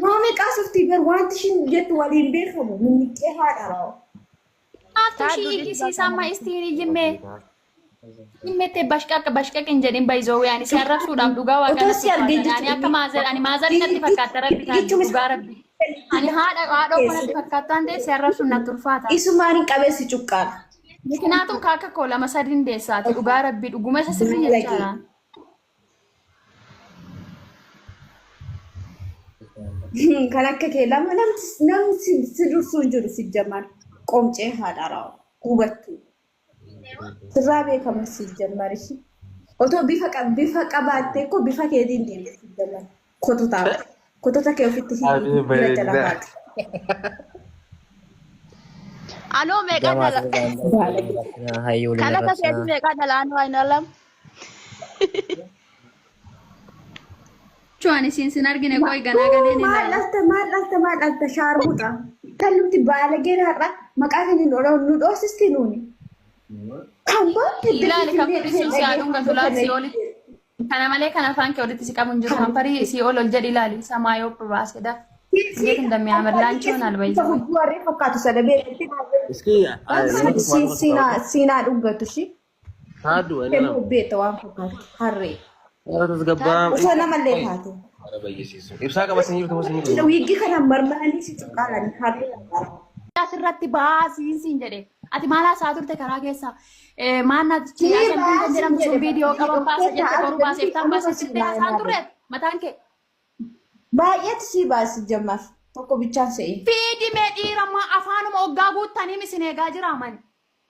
Mami kaasufti ber wanti shin jettu waliin beekamu minniqee haadha. Atushi sama istiri jimme. Jimmete bashqa kinjedin bayzo yani sarrafsuudhaaf dhugaa waaqana. Ani akka maazar natti fakkaata rabbi taani dhugaa rabbi. Ani haadha kanatti fakkaataan ta'e sarrafsuun natti ulfaata. Isumaan qabeessi cuqqaala. Mikinaatuun kaaka koo lama sadin deessaati dhugaa rabbi dhuguma isa sirrii jechaadha. Kan akka kee lama namni si dursuu hin jiru si jammaan qomcee haadha hubattu. Sirraa beekama si jammaan ishee. Otoo bifa qabaattee ko bifa keetiin deemte si jammaan kotota kee ofitti hidhii jala baate. Anu mega dala. Kalau kasih mega dala anu ainalam. Cuan isin argine koi gana galene. Maalta shaarbuta. Kallutti baalageen har'a maqaa keenya nu dhoosisti nuuni. Kan baate ilaali kan fudhisu si adunga tulaati si oli. Kana malee kan afaan kee walitti si qabuun jiru kan farii si ol jedhi ilaali samaayoo probaasedha. Jeet እንደሚያምር ላንቺውን አልበይዘው ወሬ ፈካቱ ሰለቤ ሲና ዱገቱ እሺ ታዱ አይደለም ቤት ዋን ፈካቱ ሀሬ ተዝገባ ወሰና መለታቱ አረበየሲሱ ኢብሳ ቀበሰኝ ተወሰኝ ነው ይጊ ከነ መርማኒ ሲጥቃላኒ ሀሬ asirratti baasiin jedhe ati maala isaa turte karaa keessa maannaa chiyaa kan jedhamtu sun viidiyoo qaban baasa jette boruu baaseef tan baasisitte haasaan turre mataan kee baay'eetti si baasi jammaaf tokko bichaan se'e. Fiidi mee dhiirama afaanuma oggaa guuttanii misin eegaa jiraaman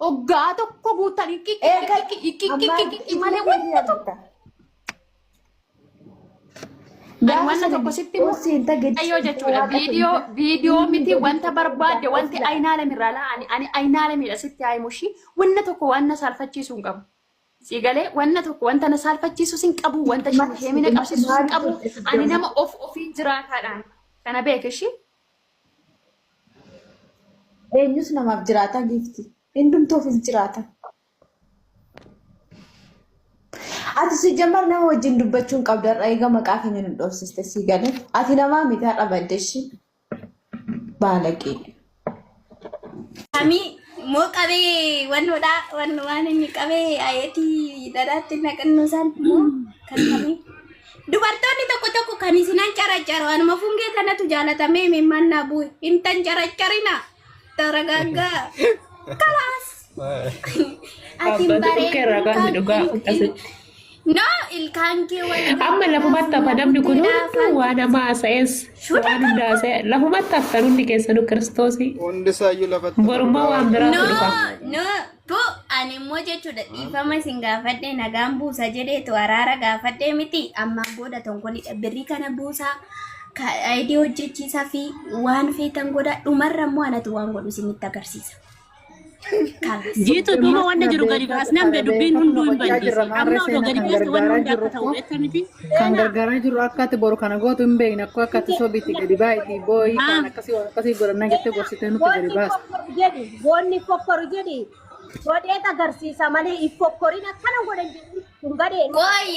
oggaa tokko guuttanii kikki malee wanta tokko. Wanna tokko sitti ayyoo jechuudha viidiyoo miti wanta barbaadde wanti ayinaala mirala ani ayinaala miidha sitti haayimushi wanna tokko wanna saalfachiisuu hin qabu. Sigalee wanna tokko wanta na saalfachiisu sin qabu wanta sheemina qabsiisu sin qabu ani nama ofiin jiraataadhaan kana beekishi. Eenyus namaaf jiraata gifti hundumtuu ofiis jiraata. Ati si jammar nama wajjin dubbachuun qabdarra eega maqaa keenya nu dhoofsiste sigalee ati namaa miti haadha baddeeshi baalaqee. Kami mau kabe waan inni qabe ayetii dadaatti naqannuusan kan kami dubartoonni tokko kan isinan caraccara waanuma fungee kanatu jaalatame mimmanna bu'e intan caraccarina taragagga kalaas atin bare no ilkaan kee wal amma lafumatti namni kun waan namaa sa'es waan hundaa sa'e lafumatti akka hundi keessanuu kiristoosii hundisaayyuu lafatti borummaa waan biraatu dhufa. No tu ani immoo jechuudha dhiifama isin gaafadhee nagaan buusa jedheetu araara gaafadhee miti ammaan booda tonkolidha birrii kana buusaa aayidii hojjechiisaa fi waan feetan godha dhumarra immoo anatu waan godhu isinitti agarsiisa. Jitu duma wanda jiru gadi baas nambe dubbin hundu hin banjisi amma odoo gadi baas wanni hundi akka ta'u jettaniiti kan gargaaraa jiru akkatti boru kana gootu hin beekne akkoo akkatti sobiitti gadi baay'ee booyi kan akkasii godhannaa jettee gorsitee nutti gadi baas. Boonni fokkoru jedhi godhee agarsiisa malee ifokkorin akkana godhan kun gadee. Qoy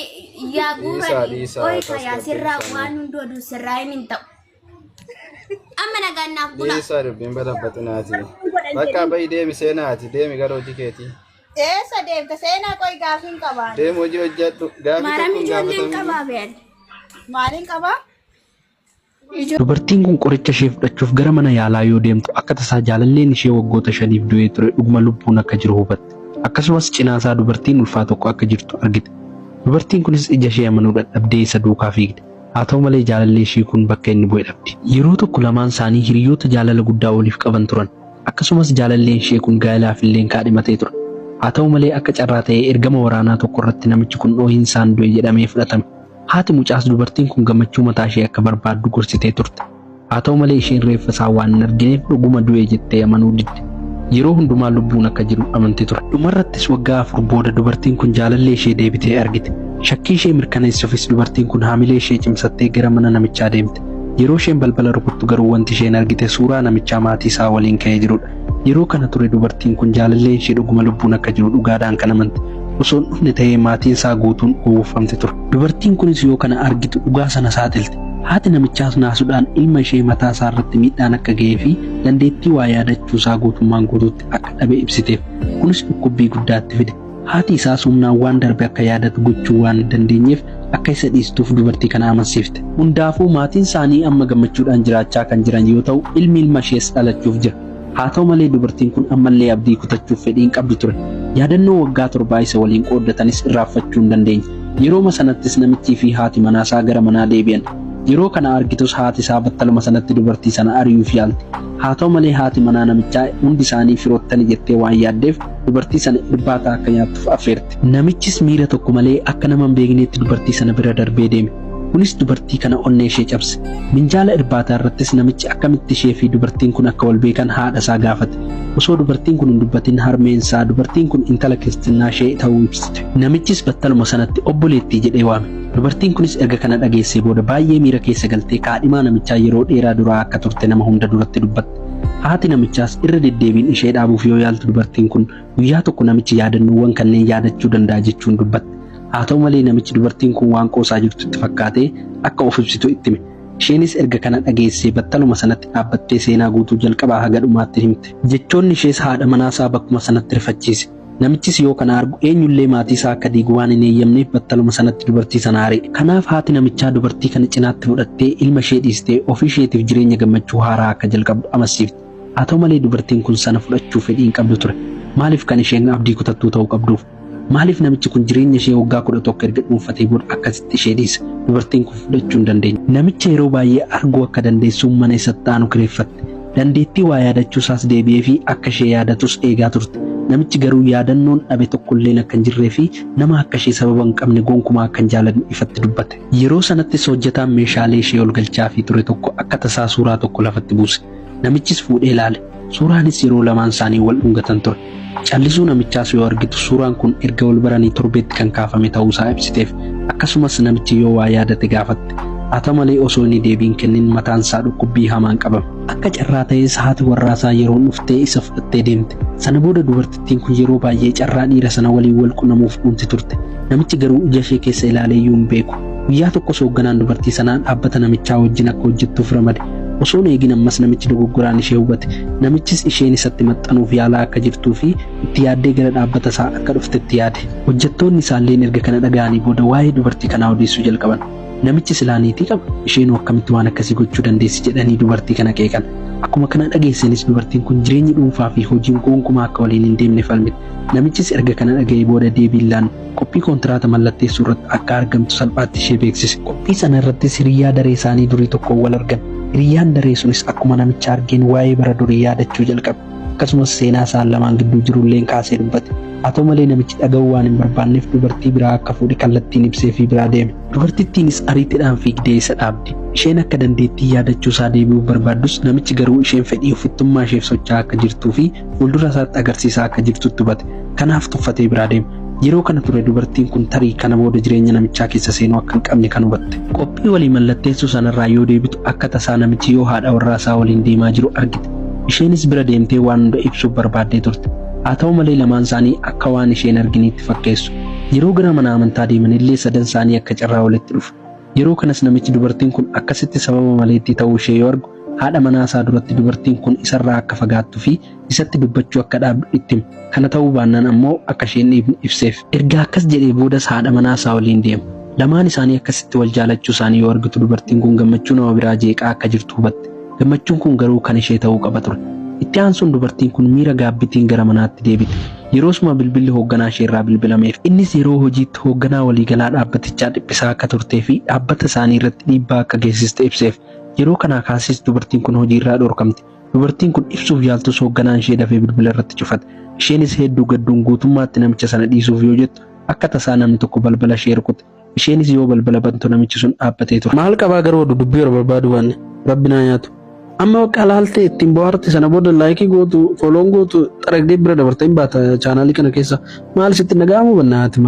yaa guurani qoy kayaa sirraa waan hundoodu sirraa hin ta'u. Amma nagaannaaf bula. Deessa dubbiin badabbatinaati. Bakka bayi deemi seenaati deemi gara hojii keetii. Eessa deemte seenaa qoy gaafiin qabaa. Deemi hojii hojjedhu gaafii Maarami ijoolleen qabaa be'an. Maaliin qabaa? Dubartiin kun qoricha ishee fudhachuuf gara mana yaalaa yoo deemtu akka tasaa jaalalleen ishee waggoota 5 du'ee ture dhuguma lubbuun akka jiru hubatte. Akkasumas cinaasaa dubartiin ulfaa tokko akka jirtu argite. Dubartiin kunis ija ishee amanuu dadhabdee isa duukaa fiigde. Haa ta'u malee jaalallee ishee kun bakka inni bu'e dhabde. Yeroo tokko lamaan isaanii hiriyoota jaalala guddaa waliif qaban turan. Akkasumas jaalalleen ishee kun gaa'elaaf illee kaadhimatee ture. Haa ta'u malee akka carraa ta'ee ergama waraanaa tokko irratti namichi kun dhoohinsaan du'e jedhamee fudhatame. Haati mucaas dubartiin kun gammachuu mataa ishee akka barbaaddu gorsitee turte. Haa ta'u malee isheen reeffa isaa waan hin argineef dhuguma du'e jettee amanuu didde. Yeroo hundumaa lubbuun akka jiru amantii ture. Dhumarrattis waggaa 4 booda dubartiin kun jaalallee ishee deebitee argite. Shakkii ishee mirkaneessuufis dubartiin kun haamilee ishee cimsattee gara mana namichaa deemte. Yeroo isheen balbala rukuttu garuu wanti isheen argite suuraa namichaa maatii isaa waliin ka'ee jirudha. Yeroo kana ture dubartiin kun jaalallee ishee dhuguma lubbuun akka jiru dhugaadhaan kan amante. Osoo hin dhufne ta'ee maatiin isaa guutuun uwwifamte ture. Dubartiin kunis yoo kana argitu dhugaa sana saaxilte. Haati namichaas naasuudhaan ilma ishee mataa isaa irratti miidhaan akka ga'ee fi dandeettii waa yaadachuu isaa guutummaan guutuutti akka dhabe ibsiteef. Kunis dhukkubbii guddaatti fide. Haati isaas humnaan waan darbe akka yaadatu gochuu waan hin dandeenyeef akka isa dhiistuuf dubartii kana amansiifte. Hundaafuu maatiin isaanii amma gammachuudhaan jiraachaa kan jiran yoo ta'u, ilmi ilma ishees dhalachuuf jira. Haa ta'u malee dubartiin kun ammallee abdii kutachuuf fedhii hin qabdu ture. Yaadannoo waggaa 7 isa waliin qooddatanis irraanfachuu hin dandeenye. Yeroo sanattis namichii fi haati manaa isaa gara manaa deebi'an. Yeroo kana argitus haati isaa battaluma sanatti dubartii sana ari'uuf yaalte. Haa ta'u malee haati manaa namichaa hundi isaanii firoottani jettee waan yaaddeef dubartii sana irbaata akka nyaattuuf affeerte. Namichis miira tokko malee akka nama hin beekneetti dubartii sana bira darbee deeme. Kunis dubartii kana onnee ishee cabse. Minjaala irbaataa irrattis namichi akkamitti ishee fi dubartiin kun akka wal beekan haadha isaa gaafate. Osoo dubartiin kun hin dubbatin harmeen isaa dubartiin kun intala kiristinnaa ishee ta'uu ibsite. Namichis battaluma sanatti obboleettii jedhee waame. Dubartiin kunis erga kana dhageessee booda baay'ee miira keessa galtee kaadhimaa namichaa yeroo dheeraa duraa akka turte nama hunda duratti dubbatte. Haati namichaas irra deddeebiin ishee dhaabuuf yoo yaaltu dubartiin kun guyyaa tokko namichi yaadannoowwan kanneen yaadachuu danda'a jechuun dubbatte. Haa ta'u malee namichi dubartiin kun waan qoosaa jirtutti fakkaatee akka of ibsitu itti hime. Isheenis erga kana dhageessee battaluma sanatti dhaabbattee seenaa guutuu jalqabaa haga dhumaatti himte. Jechoonni ishees haadha manaasaa bakkuma sanatti rifachiise. Namichis yoo kana argu eenyullee maatii isaa akka diigu waan hin eeyyamneef battaluma sanatti dubartii sana ari'e. Kanaaf haati namichaa dubartii kana cinaatti fudhattee ilma ishee dhiistee ofii isheetiif jireenya gammachuu haaraa akka jalqabdu amansiifte. Haa ta'u malee dubartiin kun sana fudhachuu fedhii hin qabdu ture. Maaliif kan isheen abdii kutattuu ta'uu qabduuf? Maaliif namichi kun jireenya ishee waggaa 11 erga dhuunfatee booda akkasitti ishee dhiise? Dubartiin kun fudhachuu hin dandeenye. Namicha yeroo baay'ee arguu akka dandeessuun mana isatti aanu kireeffatte. Dandeettii waa yaadachuu isaas deebi'ee fi akka ishee yaadatus eegaa turte. Namichi garuu yaadannoon dhabe tokkolleen akka hin jirree fi nama akka ishee sababa hin qabne gonkumaa akka hin jaalanne ifatti dubbate. Yeroo sanattis hojjetaan meeshaalee ishee ol galchaa fi ture tokko akka tasaa suuraa tokko lafatti buuse. Namichis fuudhee ilaale. Suuraanis yeroo lamaan isaanii wal dhungatan ture. Callisuu namichaas yoo argitu suuraan kun erga wal baranii torbeetti kan kaafame ta'uusaa ibsiteef. Akkasumas namichi yoo waa yaadate gaafatte. Haa ta'u malee osoo inni deebiin kennin mataan isaa dhukkubbii hamaan qabame. Akka carraa ta'es haati warraasaa yeroo dhuftee isa fudhattee deemte. Sana booda dubartittiin kun yeroo baay'ee carraa dhiira sana waliin wal quunnamuuf dhuunti turte. Namichi garuu ija ishee keessa ilaalee iyyuu hin beeku. Guyyaa tokkos hoogganaan dubartii sanaa dhaabbata namichaa wajjin akka hojjettuuf ramade. Osoo eegin ammas namichi dogoggoraan ishee hubate. Namichis isheen isatti maxxanuuf yaalaa akka jirtuu fi itti yaaddee gara dhaabbata isaa akka dhuftetti yaade. Hojjettoonni isaalleen erga kana dhaga'anii booda waa'ee dubartii kanaa odeessuu jalqaban. Namichi silaaniitii qaba. Isheen akkamitti waan akkasii gochuu dandeessi jedhanii dubartii kana qeeqan. Akkuma kana dhageessanis dubartiin kun jireenyi dhuunfaa fi hojiin gonkumaa akka waliin hin deemne falmite. Namichis erga kana dhaga'ee booda deebiillaan qophii kontiraata mallatteessuu irratti akka argamtu salphaatti ishee beeksise. Qophii sana irrattis hiriyaa daree isaanii durii tokko wal argan. Hiriyyaan daree sunis akkuma namicha argeen waa'ee bara durii yaadachuu jalqabe. Akkasumas seenaa isaan lamaan gidduu jirulleen kaasee dubbate. Haa ta'u malee namichi dhaga'uu waan hin barbaanneef dubartii biraa akka fuudhe kallattiin ibsee fi biraa deeme. Dubartittiinis ariitiidhaan fiigdee isa dhaabde. Isheen akka dandeettii yaadachuu isaa deebi'uuf barbaaddus namichi garuu isheen fedhii ofittummaa isheef socho'aa akka jirtuu fi fuuldura isaatti agarsiisaa akka jirtutti hubate. Kanaaf tuffatee biraa deeme. Yeroo kana ture dubartiin kun tarii kana booda jireenya namichaa keessa seenuu akka hin qabne kan hubatte. Qophii walii mallatteessuu sanarraa yoo deebitu akka tasaa namichi yoo haadha warraasaa waliin deemaa jiru argite. Isheenis bira deemtee waan hunda ibsuuf barbaaddee turte. Haa ta'u malee lamaan isaanii akka waan isheen arginiitti fakkeessu. Yeroo gara mana amantaa deeman illee sadan isaanii akka carraa walitti dhufu. Yeroo kanas namichi dubartiin kun akkasitti sababa maleetti ta'uu ishee yoo argu haadha manaa isaa duratti dubartiin kun isarraa akka fagaattuu fi isatti dubbachuu akka dhaabdu itti hima. Kana ta'uu baannaan ammoo akka isheen ibseef. Erga akkas jedhee boodas haadha manaa isaa waliin deema. Lamaan isaanii akkasitti wal jaalachuu isaanii yoo argitu dubartiin kun gammachuu nama biraa jeeqaa akka jirtu hubatte. Gammachuun kun garuu kan ishee ta'uu qaba ture. Itti aansuun dubartiin kun miira gaabbitiin gara manaatti deebite. Yeroosuma bilbilli hoogganaa ishee irraa bilbilameef innis yeroo hojiitti hoogganaa waliigalaa dhaabbatichaa dhiphisaa akka turtee fi dhaabbata isaanii irratti dhiibbaa akka geessiste ibseef. Yeroo kanaa kaasis dubartiin kun hojii irraa dhorkamte. Dubartiin kun ibsuuf yaaltus hoogganaan ishee dafee bilbila irratti cufate. Isheenis hedduu gadduun guutummaatti namicha sana dhiisuuf yoo jettu akka tasaa namni tokko balbala ishee rukute. Isheenis yoo balbala bantu namichi sun dhaabbatee ture. Maal qabaa garuu dubbii yeroo barbaadu waan rabbi naa nyaatu. Amma qalaaltee ittiin bohaarti sana booda laayikii gootu, fooloon gootu, xaragdee bira dabartee hin baata chaanaalii kana keessa maal sitti naga'amu bannaati.